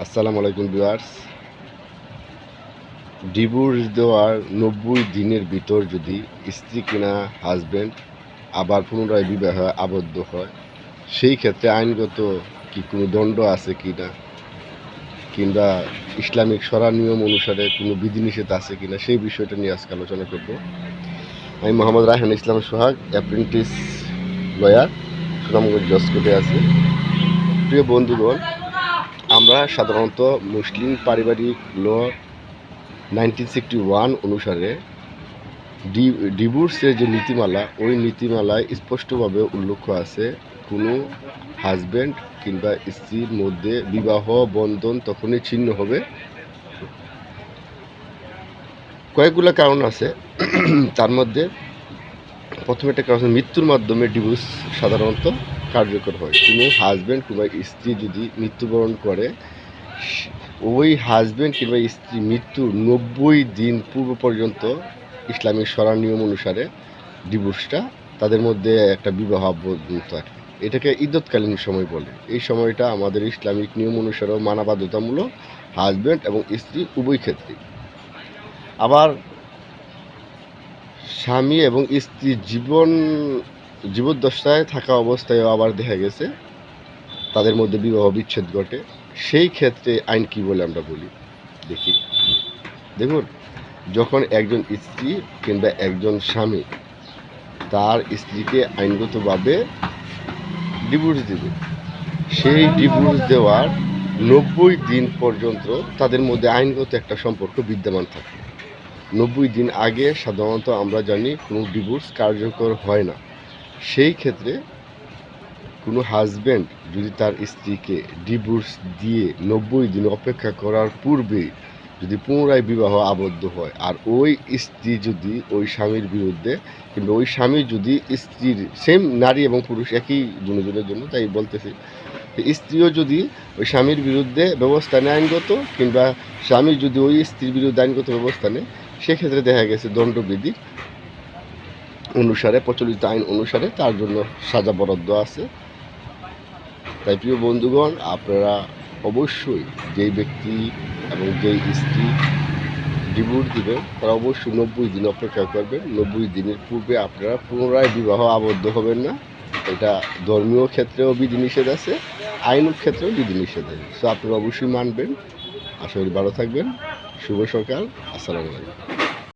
আসসালামু আলাইকুম viewers. Divorce দেওয়ার ৯০ দিনের ভিতর যদি স্ত্রী কিনা হাজব্যান্ড আবার পুনরায় বিবাহে আবদ্ধ হয়, সেই ক্ষেত্রে আইনগত কি কোনো দণ্ড আছে কি না, কিংবা ইসলামিক শরীয়ত নিয়ম অনুসারে কোনো বিধিনিষেধ আছে কি না, সেই বিষয়টা নিয়ে আজকে আলোচনা করব। আমি মোহাম্মদ রায়হান ইসলাম সোহাগ, অ্যাপ্রেন্টিস লয়ার, সুনামগঞ্জ জজ কোর্টে আছি। প্রিয় বন্ধুগণ, আমরা সাধারণত মুসলিম পারিবারিক ল 1961 অনুসারে ডিভোর্সের যে নীতিমালা, ওই নীতিমালায় স্পষ্টভাবে উল্লেখ আছে কোনো হাজব্যান্ড কিংবা স্ত্রীর মধ্যে বিবাহ বন্ধন তখনই ছিন্ন হবে। কয়েকগুলো কারণ আছে। তার মধ্যে প্রথম একটা কারণ হচ্ছে মৃত্যুর মাধ্যমে ডিভোর্স সাধারণত কার্যকর হয়। কোনো হাজব্যান্ড কিংবা স্ত্রী যদি মৃত্যুবরণ করে, ওই হাজব্যান্ড কিংবা স্ত্রী মৃত্যুর ৯০ দিন পূর্ব পর্যন্ত ইসলামিক শরীয়ত নিয়ম অনুসারে ডিভোর্সটা তাদের মধ্যে একটা বিবাহ আবদ্ধ থাকে। এটাকে ইদ্যতকালীন সময় বলে। এই সময়টা আমাদের ইসলামিক নিয়ম অনুসারেও মানা বাধ্যতামূলক হাজব্যান্ড এবং স্ত্রী উভয় ক্ষেত্রে। আবার স্বামী এবং স্ত্রী জীবদ্দশায় থাকা অবস্থায়ও আবার দেখা গেছে তাদের মধ্যে বিবাহ বিচ্ছেদ ঘটে। সেই ক্ষেত্রে আইন কি বলে আমরা বলি, দেখুন, যখন একজন স্ত্রী কিংবা একজন স্বামী তার স্ত্রীকে আইনগতভাবে ডিভোর্স দেবে, সেই ডিভোর্স দেওয়ার ৯০ দিন পর্যন্ত তাদের মধ্যে আইনগত একটা সম্পর্ক বিদ্যমান থাকে। ৯০ দিন আগে সাধারণত আমরা জানি কোনো ডিভোর্স কার্যকর হয় না। সেই ক্ষেত্রে কোনো হাজব্যান্ড যদি তার স্ত্রীকে ডিভোর্স দিয়ে ৯০ দিন অপেক্ষা করার পূর্বে যদি পুনরায় বিবাহ আবদ্ধ হয়, আর ওই স্ত্রী যদি ওই স্বামীর বিরুদ্ধে কিংবা ওই স্বামী যদি স্ত্রীর, সেম নারী এবং পুরুষ একই দুজনের জন্য তাই বলতেছি, স্ত্রীও যদি ওই স্বামীর বিরুদ্ধে ব্যবস্থা নেয় আইনগত, কিংবা স্বামী যদি ওই স্ত্রীর বিরুদ্ধে আইনগত ব্যবস্থা নেয়, সেক্ষেত্রে দেখা গেছে দণ্ডবিধি অনুসারে, প্রচলিত আইন অনুসারে তার জন্য সাজা বরাদ্দ আছে। তাই প্রিয় বন্ধুগণ, আপনারা অবশ্যই যেই ব্যক্তি এবং যেই স্ত্রী ডিভোর্স দেবেন তারা অবশ্যই ৯০ দিন অপেক্ষা করবেন। ৯০ দিনের পূর্বে আপনারা পুনরায় বিবাহ আবদ্ধ হবেন না। এটা ধর্মীয় ক্ষেত্রেও বিধিনিষেধ আছে, আইনের ক্ষেত্রেও বিধিনিষেধ আছে। সো আপনারা অবশ্যই মানবেন। আশা করি ভালো থাকবেন। শুভ সকাল। আসসালামু আলাইকুম।